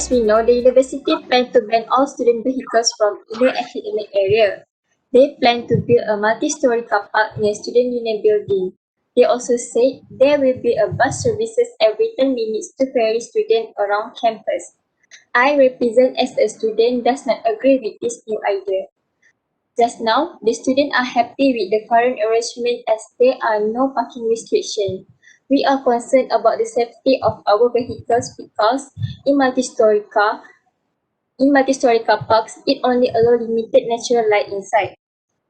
As we know, the university plans to ban all student vehicles from inner academic area. They plan to build a multi-story car park near student union building. They also said there will be a bus services every 10 minutes to ferry students around campus. I represent as a student does not agree with this new idea. Just now, the students are happy with the current arrangement as there are no parking restrictions. We are concerned about the safety of our vehicles because in multi-story car, in multi-story car parks, it only allows limited natural light inside.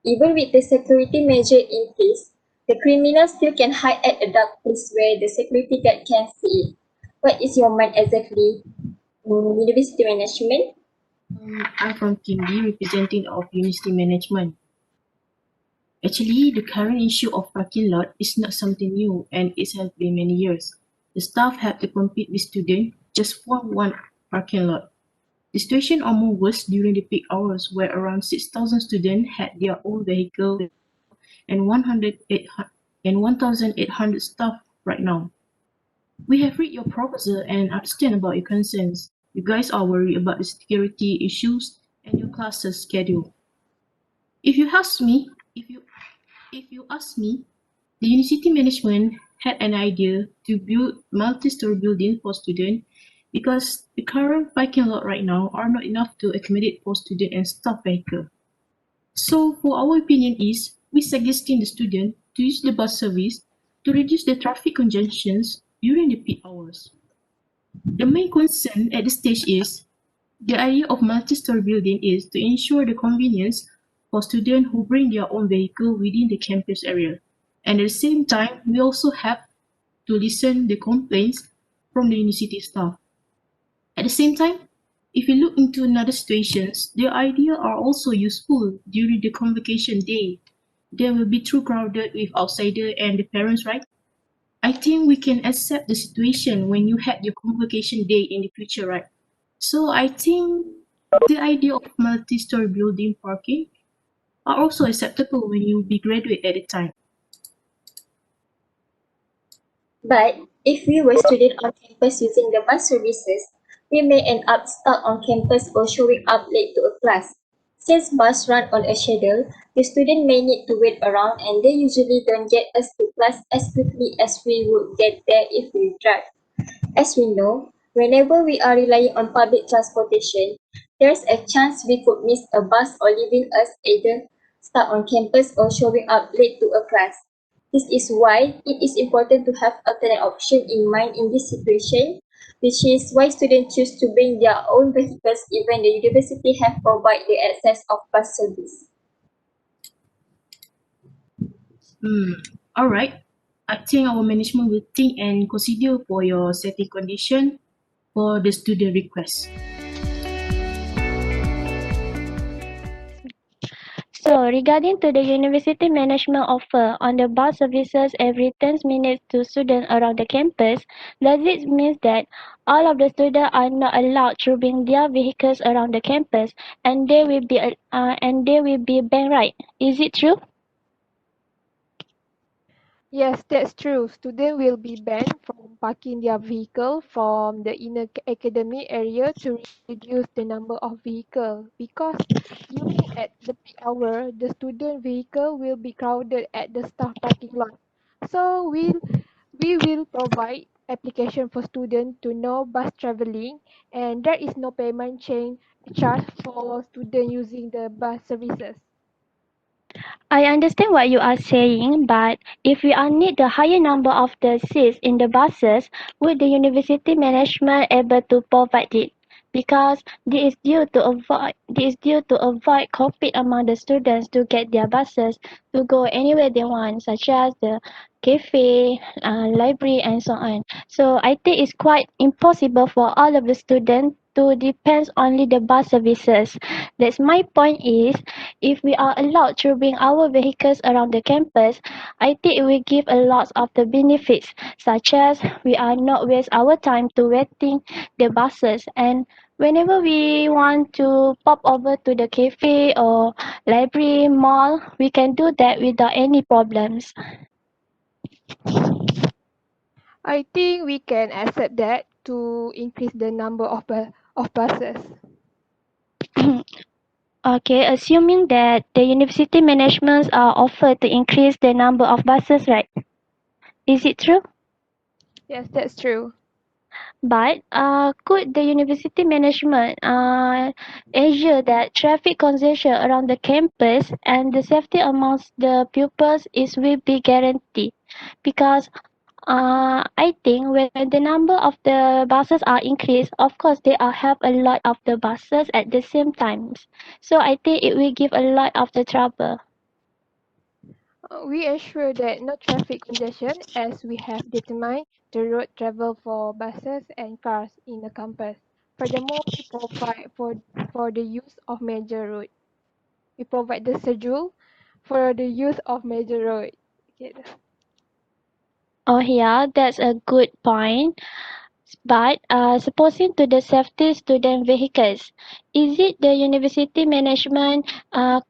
Even with the security measure in place, the criminals still can hide at a dark place where the security guard can see it. What is your mind exactly? University management? I'm from Team D, representing of University Management. Actually, the current issue of parking lot is not something new and it has been many years. The staff have to compete with students just for one parking lot. The situation are more worse during the peak hours where around 6,000 students had their own vehicle and 1,800 staff right now. We have read your proposal and understand about your concerns. You guys are worried about the security issues and your classes schedule. If you ask me, if you ask me, the university management had an idea to build multi-story building for students because the current parking lot right now are not enough to accommodate for student and staff vehicle. So for our opinion is, we suggesting the student to use the bus service to reduce the traffic congestions during the peak hours. The main concern at this stage is the idea of multi-story building is to ensure the convenience for students who bring their own vehicle within the campus area. And at the same time, we also have to listen the complaints from the university staff. At the same time, if you look into another situations, the idea are also useful during the convocation day. There will be too crowded with outsider and the parents, right? I think we can accept the situation when you had your convocation day in the future, right? So I think the idea of multi-story building parking are also acceptable when you be graduate at the time. But if we were students on campus using the bus services, we may end up stuck on campus or showing up late to a class. Since bus run on a schedule, the student may need to wait around and they usually don't get us to class as quickly as we would get there if we drive. As we know, whenever we are relying on public transportation, there's a chance we could miss a bus or leaving us either stuck on campus or showing up late to a class. This is why it is important to have alternate option in mind in this situation, which is why students choose to bring their own vehicles even the university have provided the access of bus service. All right. I think our management will think and consider for your setting condition for the student request. So, regarding to the university management offer on the bus services every 10 minutes to students around the campus, does it mean that all of the students are not allowed to bring their vehicles around the campus and they will be banned, right? Is it true? Yes, that's true. Students will be banned from parking their vehicle from the inner academic area to reduce the number of vehicles because during at the peak hour, the student vehicle will be crowded at the staff parking lot. So we will provide application for students to know bus traveling and there is no payment chain charge for student using the bus services. I understand what you are saying, but if we are need the higher number of the seats in the buses, would the university management able to provide it? Because this is due to avoid conflict among the students to get their buses to go anywhere they want, such as the cafe, library, and so on. So I think it's quite impossible for all of the students to depend only the bus services. That's my point is if we are allowed to bring our vehicles around the campus, I think it will give a lot of the benefits, such as we are not waste our time to waiting the buses and whenever we want to pop over to the cafe or library mall, we can do that without any problems. I think we can accept that to increase the number of of buses. Okay, assuming that the university managements are offered to increase the number of buses, right? Is it true? Yes, that's true. But could the university management ensure that traffic congestion around the campus and the safety amongst the pupils is will be guaranteed? Because I think when the number of the buses are increased, of course they are have a lot of the buses at the same times. So I think it will give a lot of the trouble. We ensure that no traffic congestion as we have determined the road travel for buses and cars in the campus. Furthermore, we provide for the use of major road. We provide the schedule for the use of major road. Okay. Oh yeah, that's a good point. But supposing to the safety student vehicles, is it the university management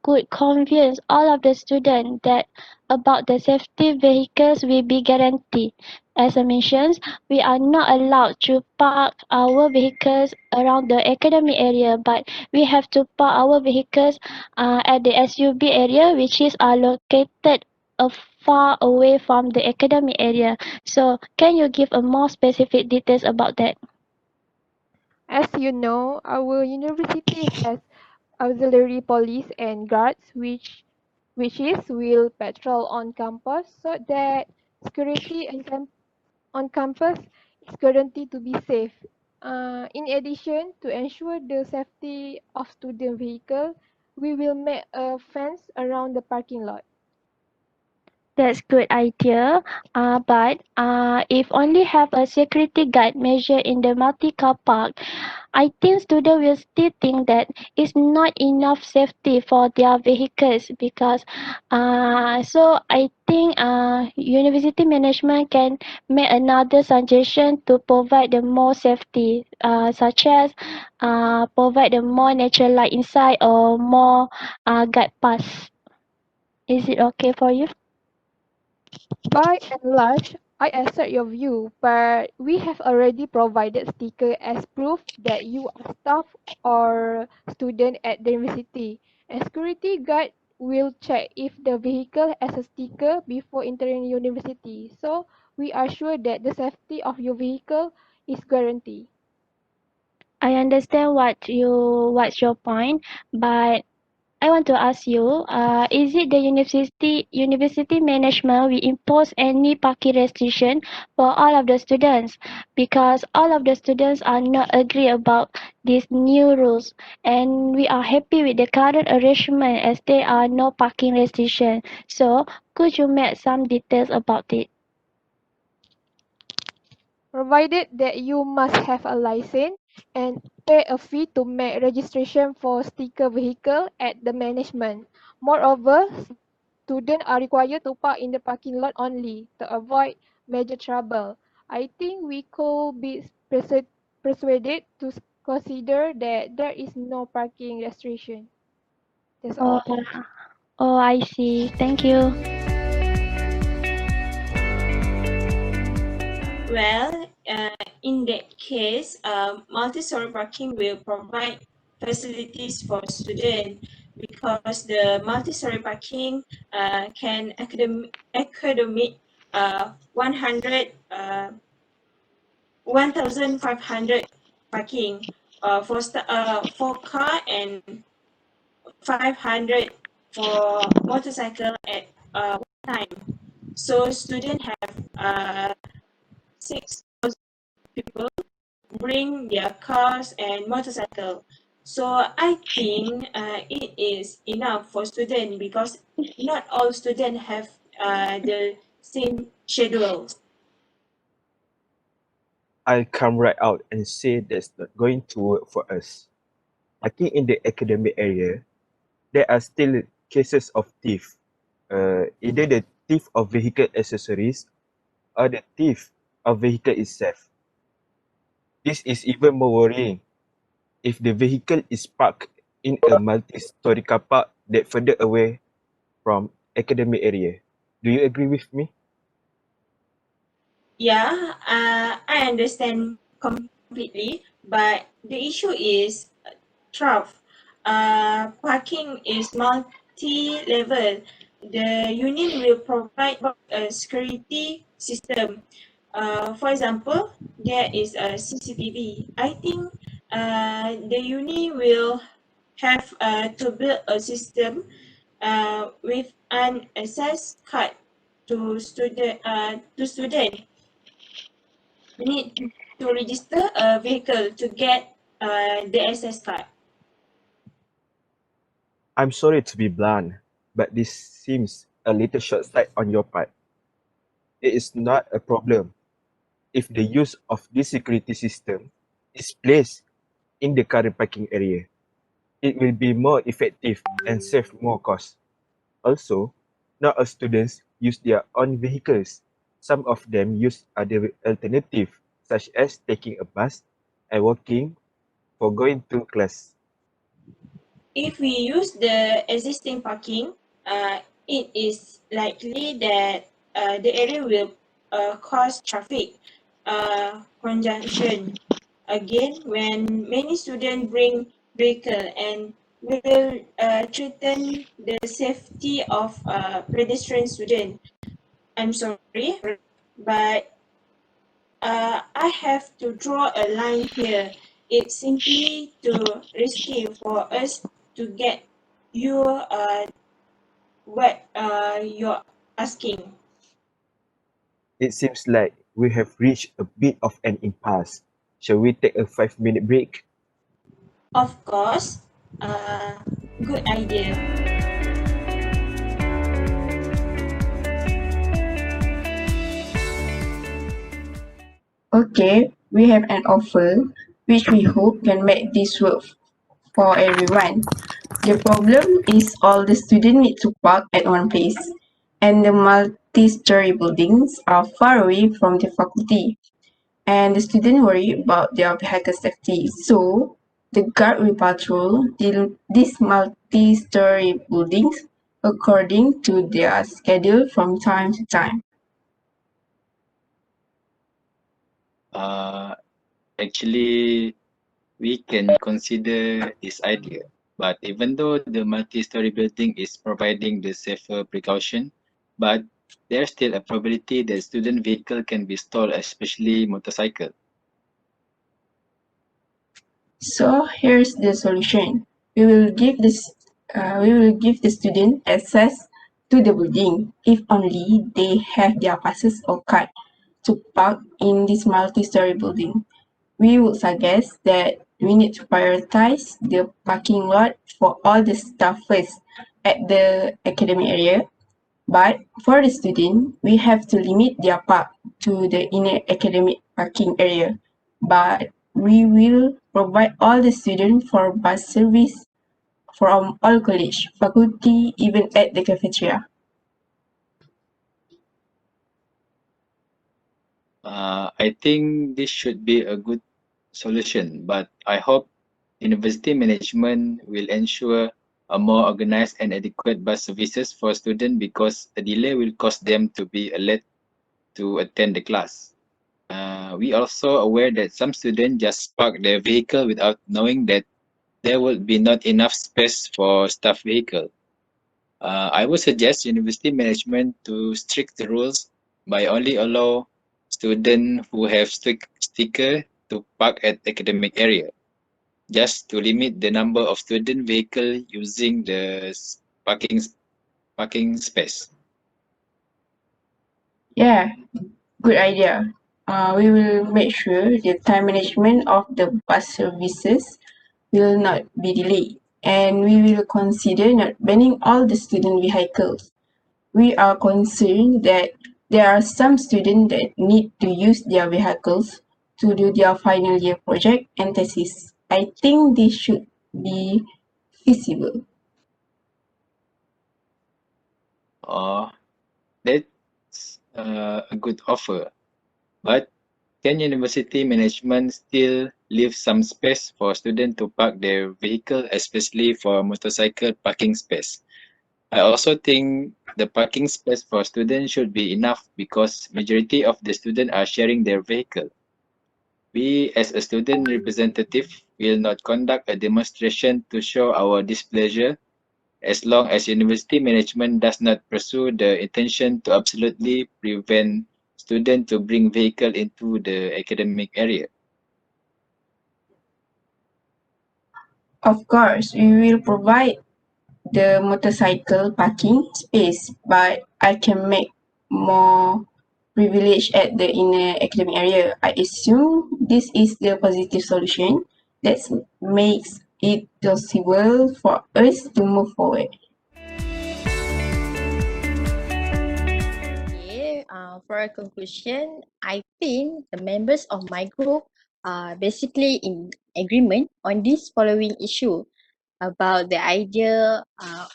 could convince all of the students that about the safety vehicles will be guaranteed? As I mentioned, we are not allowed to park our vehicles around the academy area, but we have to park our vehicles at the SUB area, which is located far away from the academy area. So can you give a more specific details about that? As you know, our university has auxiliary police and guards which is will patrol on campus so that security on campus is guaranteed to be safe. In addition, to ensure the safety of student vehicle, we will make a fence around the parking lot. That's good idea. But if only have a security guard measure in the multi car park, I think students will still think that it's not enough safety for their vehicles because so I think university management can make another suggestion to provide the more safety such as provide the more natural light inside or more guide pass. Is it okay for you? By and large, I accept your view, but we have already provided sticker as proof that you are staff or student at the university. And security guard will check if the vehicle has a sticker before entering university. So we are sure that the safety of your vehicle is guaranteed. I understand what's your point, but I want to ask you, is it the university management will impose any parking restriction for all of the students? Because all of the students are not agree about these new rules, and we are happy with the current arrangement as there are no parking restriction. So could you make some details about it? Provided that you must have a license and pay a fee to make registration for sticker vehicle at the management. Moreover, students are required to park in the parking lot only to avoid major trouble. I think we could be persuaded to consider that there is no parking restriction. That's Oh, all. Thank you. oh, I see. Thank you. Well, in that case, multi-story parking will provide facilities for students because the multi-story parking can academic 100 1,500 parking for car and 500 for motorcycle at one time. So students have 6,000 people bring their cars and motorcycle. So I think it is enough for students because not all students have the same schedule. I'll come right out and say that's not going to work for us. I think in the academic area, there are still cases of thief. Either the thief of vehicle accessories or the thief of vehicle itself. This is even more worrying if the vehicle is parked in a multi-story car park that further away from academic area. Do you agree with me? Yeah, I understand completely, But the issue is trough. Parking is multi-level. The union will provide a security system. For example, there is a CCTV. I think the union will have to build a system with an access card to student. You need to register a vehicle to get the access card. I'm sorry to be blunt, but this seems a little short-sighted on your part. It is not a problem if the use of this security system is placed in the current parking area. It will be more effective and save more cost. Also, not all students use their own vehicles. Some of them use other alternatives, such as taking a bus and walking for going to class. If we use the existing parking, it is likely that the area will cause traffic congestion again when many students bring vehicle and will threaten the safety of pedestrian student. I'm sorry, but I have to draw a line here. It's simply too risky for us to get you what you're asking. It seems like we have reached a bit of an impasse. Shall we take a 5-minute break? Of course, uh, good idea. Okay, we have an offer which we hope can make this work for everyone. The problem is all the students need to park at one place, and the multi-story buildings are far away from the faculty, and the students worry about their vehicle safety. So, the guard will patrol these multi-story buildings according to their schedule from time to time. Uh, Actually, we can consider this idea. But even though the multi-story building is providing the safer precaution, but there's still a probability that student vehicle can be stalled, especially motorcycle. So here's the solution. We will give the student access to the building if only they have their passes or card to park in this multi-story building. We would suggest that we need to prioritize the parking lot for all the staff first at the academic area. But for the student, we have to limit their park to the inner academic parking area. But we will provide all the students for bus service from all college, faculty, even at the cafeteria. I think this should be a good solution, but I hope university management will ensure a more organized and adequate bus services for students because a delay will cause them to be late to attend the class. We also aware that some students just park their vehicle without knowing that there will be not enough space for staff vehicle. I would suggest university management to strict the rules by only allow students who have sticker to park at academic area, just to limit the number of student vehicle using the parking space. Yeah, good idea. We will make sure the time management of the bus services will not be delayed, and we will consider not banning all the student vehicles. We are concerned that there are some students that need to use their vehicles to do their final year project and thesis. I think this should be feasible. Uh, that's a good offer. But can university management still leave some space for students to park their vehicle, especially for motorcycle parking space? I also think the parking space for students should be enough because majority of the students are sharing their vehicle. We, as a student representative, will not conduct a demonstration to show our displeasure as long as university management does not pursue the intention to absolutely prevent students to bring vehicle into the academic area. Of course, we will provide the motorcycle parking space, but I can make more privilege at the inner academic area. I assume this is the positive solution that makes it possible for us to move forward. Okay, for a conclusion, I think the members of my group are basically in agreement on this following issue about the idea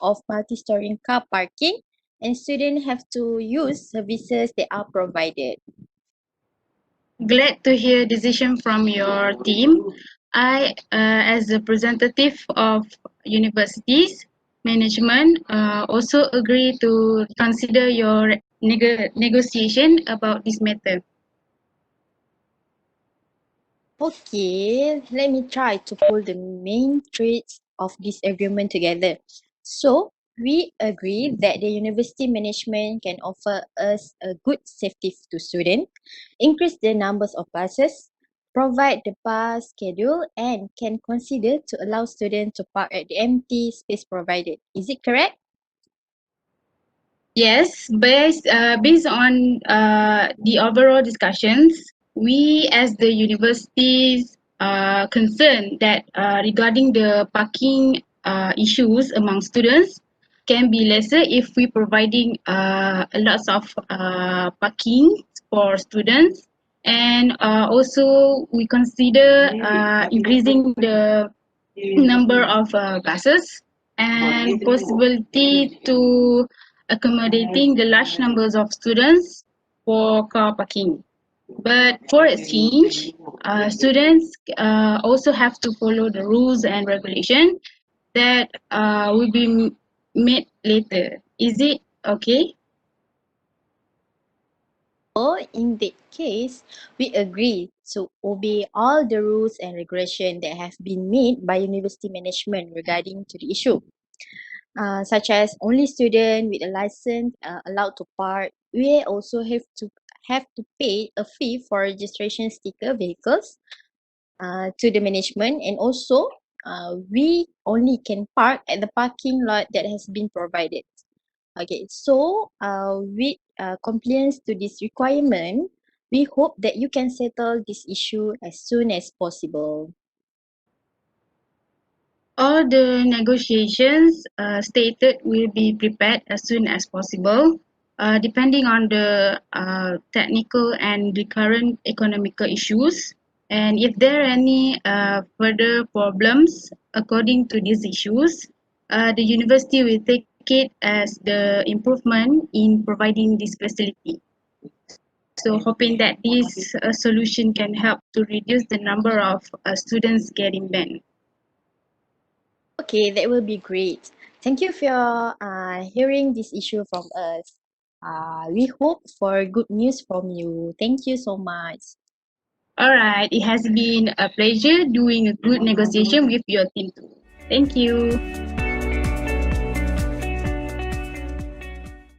of multi-story car parking, and students have to use services that are provided. Glad to hear decision from your team. I, as a representative of universities management, also agree to consider your negotiation about this matter. Okay, let me try to pull the main threads of this agreement together. So, we agree that the university management can offer us a good safety to students, increase the numbers of buses, provide the bus schedule, and can consider to allow students to park at the empty space provided. Is it correct? Yes, based on the overall discussions, we as the universities are concerned that regarding the parking issues among students can be lesser if we providing a lots of parking for students, and also we consider increasing the number of buses and possibility to accommodating the large numbers of students for car parking. But for a change, students also have to follow the rules and regulation that will be made later. Is it okay? So, in that case, we agree to obey all the rules and regulation that have been made by university management regarding to the issue. Such as only student with a license allowed to park. We also have to pay a fee for registration sticker vehicles to the management, and also we only can park at the parking lot that has been provided. Okay, so with compliance to this requirement, we hope that you can settle this issue as soon as possible. All the negotiations stated will be prepared as soon as possible, depending on the technical and the current economical issues. And if there are any further problems according to these issues, the university will take it as the improvement in providing this facility. So hoping that this solution can help to reduce the number of students getting banned. Okay, that will be great. Thank you for hearing this issue from us. We hope for good news from you. Thank you so much. All right, it has been a pleasure doing a good negotiation with your team too. Thank you.